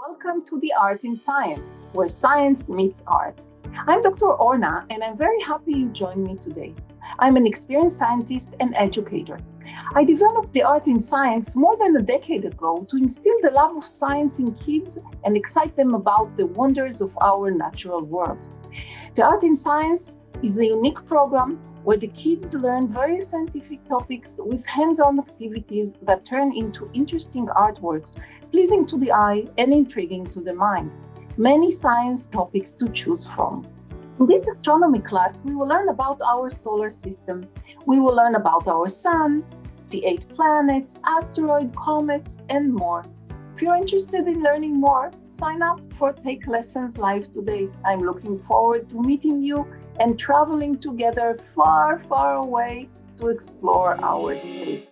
Welcome to the Art in Science, where science meets art. I'm Dr. Orna, and I'm very happy you joined me today. I'm an experienced scientist and educator. I developed the Art in Science more than a decade ago to instill the love of science in kids and excite them about the wonders of our natural world. The Art in Science is a unique program where the kids learn various scientific topics with hands-on activities that turn into interesting artworks, pleasing to the eye and intriguing to the mind. Many science topics to choose from. In this astronomy class, we will learn about our solar system. We will learn about our sun, the 8 planets, asteroid, comets, and more. If you're interested in learning more, sign up for Take Lessons Live today. I'm looking forward to meeting you and traveling together far, far away to explore our space.